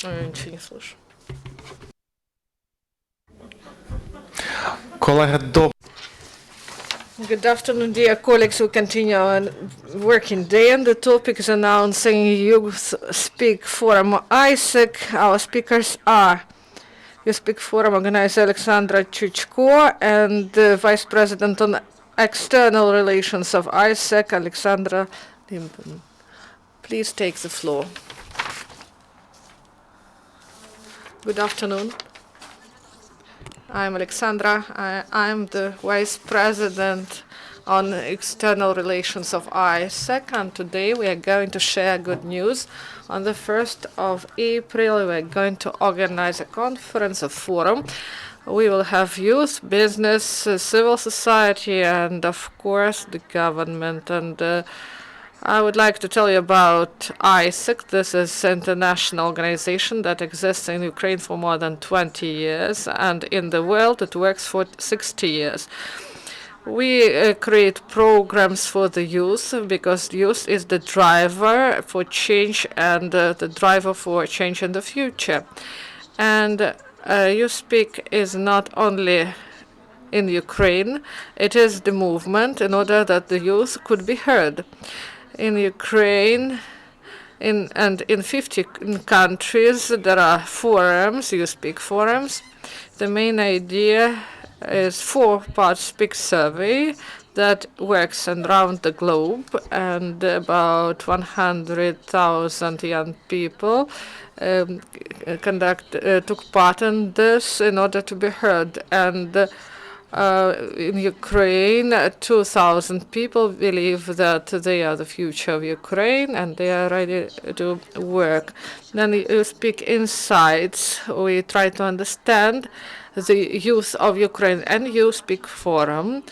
Ничего не слышу. Good afternoon, dear colleagues. We continue our working day, and the topic is announcing YouthSpeak Forum AIESEC. Our speakers are YouthSpeak Forum organizer Oleksandra Chuchko and Vice President on External Relations of AIESEC, Oleksandra Lipman. Please take the floor. Good afternoon. I'm Oleksandra. I'm the Vice President on External Relations of AIESEC, and today we are going to share good news. On the 1st of April, we are going to organize a conference, a forum. We will have youth, business, civil society, and of course the government. And I would like to tell you about AIESEC. This is an international organization that exists in Ukraine for more than 20 years, and in the world it works for 60 years. We create programs for the youth because youth is the driver for change and the driver for change in the future. And YouthSpeak is not only in Ukraine, it is the movement in order that the youth could be heard. In Ukraine and in 50 countries, there are forums, YouthSpeak forums. The main idea is 4-part speak survey that works around the globe, and about 100,000 young people took part in this in order to be heard. And in Ukraine, 2,000 people believe that they are the future of Ukraine and they are ready to work. Then you speak insights. We try to understand the youth of Ukraine, and YouthSpeak Forum.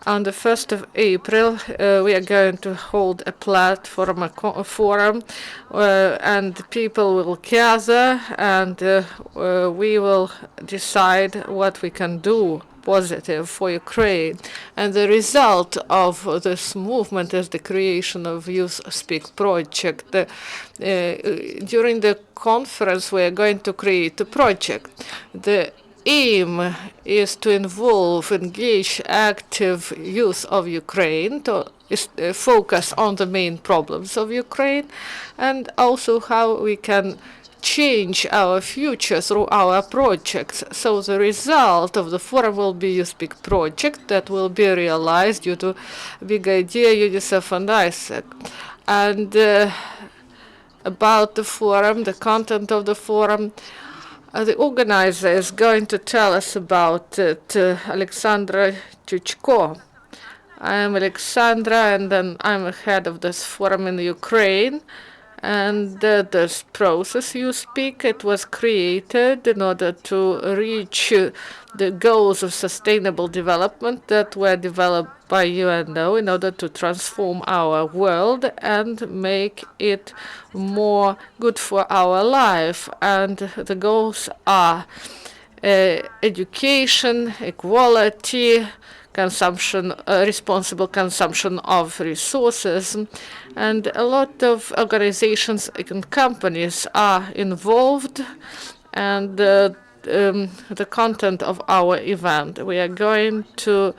On the 1st of April, we are going to hold a platform, a forum, and people will gather, and we will decide what we can do positive for Ukraine. And the result of this movement is the creation of YouthSpeak project. During the conference, we are going to create a project. The aim is to engage active youth of Ukraine to focus on the main problems of Ukraine, and also how we can change our future through our projects. So the result of the forum will be YouthSpeak project that will be realized due to big idea UNICEF and AIESEC. And about the forum, the content of the forum, the organizer is going to tell us about it, Oleksandra Chuchko. I am Oleksandra, and then I'm head of this forum in Ukraine. And this process, YouthSpeak, it was created in order to reach the goals of sustainable development that were developed by UNO in order to transform our world and make it more good for our life. And the goals are education, equality, consumption, responsible consumption of resources, and a lot of organizations and companies are involved. And the content of our event, we are going to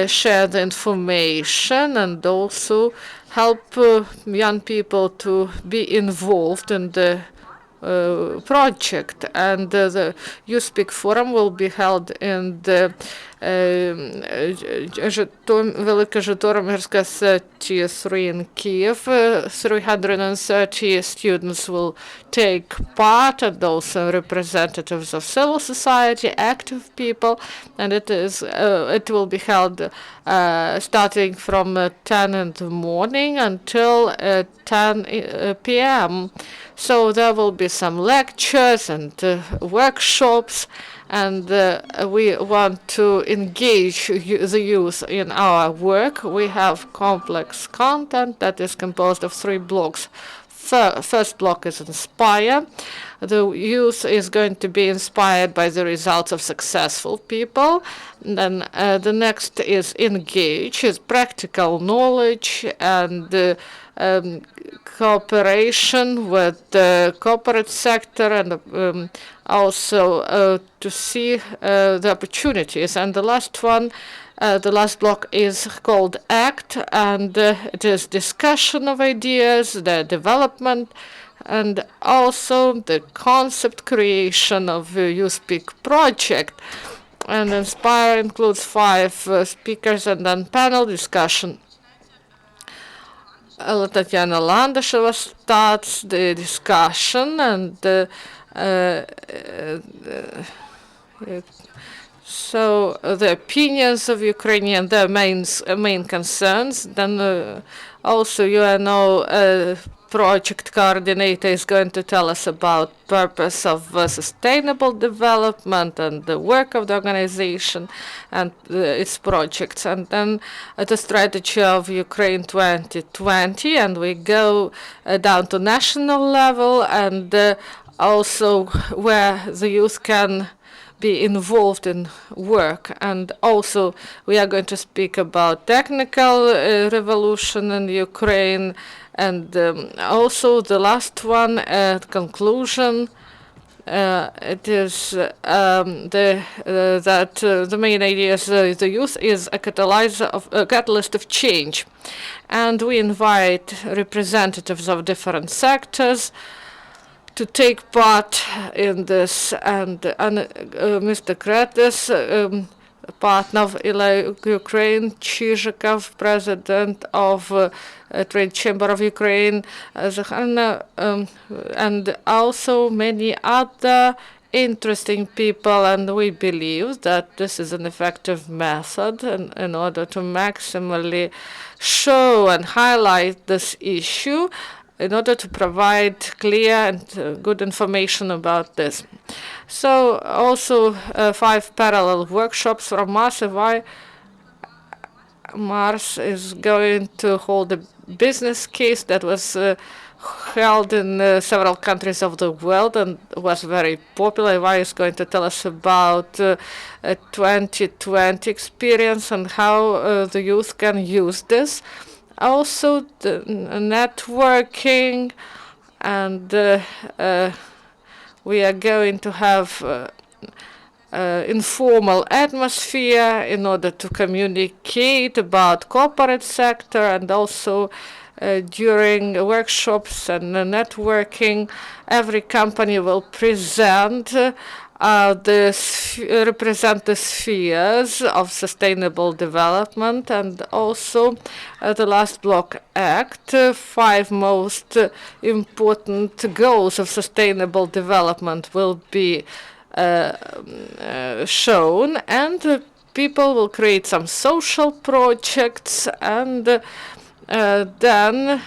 share the information and also help young people to be involved in the project. And the YouthSpeak Forum will be held in the Велика Житомирська 3 in Kiev. 330 students will take part, and also representatives of civil society, active people, and it will be held starting from 10 in the morning until 10 p.m. So there will be some lectures and workshops, and we want to engage the youth in our work. We have complex content that is composed of 3 blocks. first block is inspire. The youth is going to be inspired by the results of successful people. And then the next is engage, is practical knowledge and cooperation with the corporate sector, and also to see the opportunities. And the last one, the last block is called ACT, and it is discussion of ideas, the development, and also the concept creation of YouthSpeak project. And Inspire includes 5 speakers and then panel discussion. Tatiana Landasheva starts the discussion, and so the opinions of Ukrainian, their main concerns. Then also UNO project coordinator is going to tell us about purpose of sustainable development and the work of the organization and its projects. And then the strategy of Ukraine 2020, and we go down to national level, and also where the youth can be involved in work. And also we are going to speak about technical revolution in Ukraine, and also the last one, conclusion. It is that the main idea is the youth is a catalyst of change, and we invite representatives of different sectors to take part in this. And Mr. Kretis, partner of Ukraine, Chuchko, president of Trade Chamber of Ukraine, and also many other interesting people. And we believe that this is an effective method in order to maximally show and highlight this issue, in order to provide clear and good information about this. So also 5 parallel workshops from Mars. Mars is going to hold a business case that was held in several countries of the world and was very popular. Eva is going to tell us about a 2020 experience and how the youth can use this. Also the networking, and we are going to have informal atmosphere in order to communicate about corporate sector, and also during workshops and networking, every company will present represent the spheres of sustainable development. And also the last block, ACT, 5 most important goals of sustainable development will be shown, and people will create some social projects, and then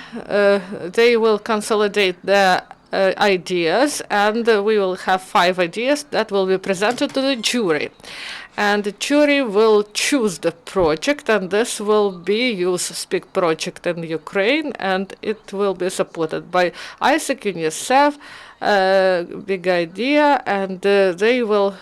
they will consolidate their ideas, and we will have 5 ideas that will be presented to the jury. And the jury will choose the project, and this will be YouthSpeak project in Ukraine, and it will be supported by AIESEC, UNICEF, Big Idea, and there will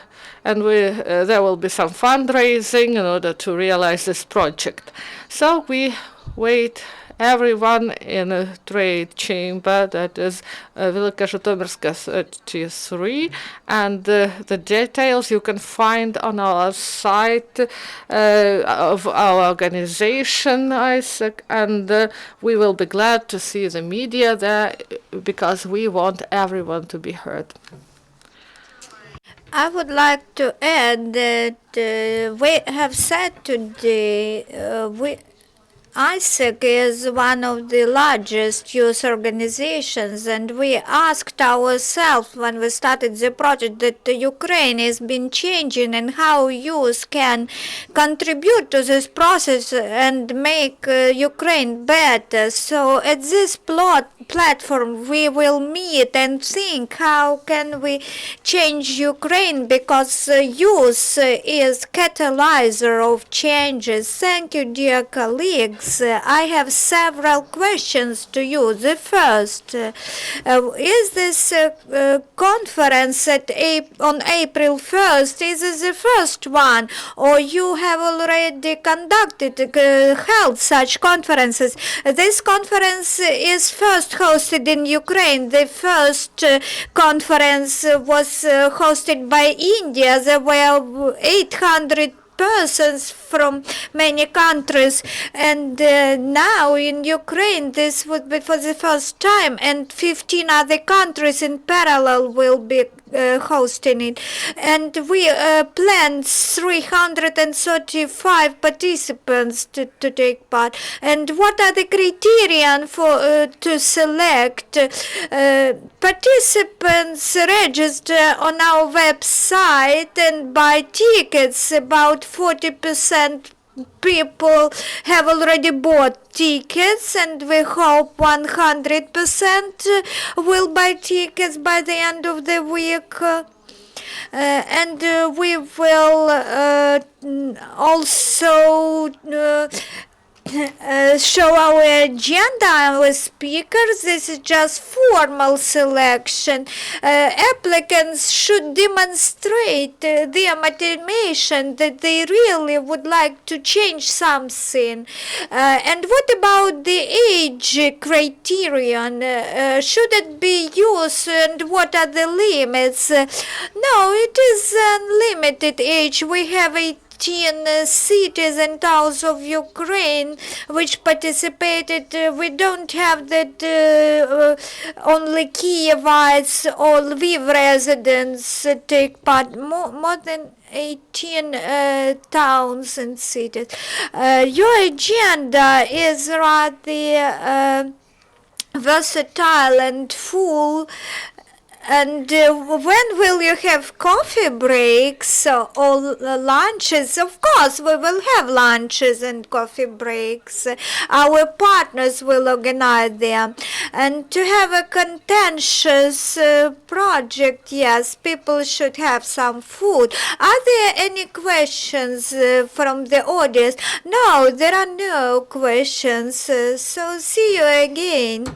be some fundraising in order to realize this project. So we wait everyone in a trade chamber, that is Velika Zhytomyrska 33, and the details you can find on our site of our organization, AIESEC, and we will be glad to see the media there, because we want everyone to be heard. I would like to add that we have said today AIESEC is one of the largest youth organizations, and we asked ourselves when we started the project that Ukraine has been changing and how youth can contribute to this process and make Ukraine better. So at this platform we will meet and think how can we change Ukraine, because youth is catalyzer of changes. Thank you, dear colleagues. colleagues, I have several questions to you. The first, is this conference on April 1st, is it the first one, or you have already held such conferences? This conference is first hosted in Ukraine. The first conference was hosted by India. There were 800 persons from many countries, and now in Ukraine this would be for the first time, and 15 other countries in parallel will be hosting it, and we planned 335 participants to take part. And what are the criteria for to select participants? Register on our website and buy tickets. About 40% people have already bought tickets, and we hope 100% will buy tickets by the end of the week. And we will also show our agenda, our speakers. This is just formal selection. Applicants should demonstrate their motivation that they really would like to change something. And what about the age criterion? Should it be youth, and what are the limits? No, it is unlimited age. We have 18 cities and towns of Ukraine which participated. We don't have that only Kievites or Lviv residents take part. More than 18 towns and cities. Your agenda is rather versatile and full. And when will you have coffee breaks or lunches? Of course, we will have lunches and coffee breaks. Our partners will organize them. And to have a contentious project, yes, people should have some food. Are there any questions from the audience? No, there are no questions. So see you again.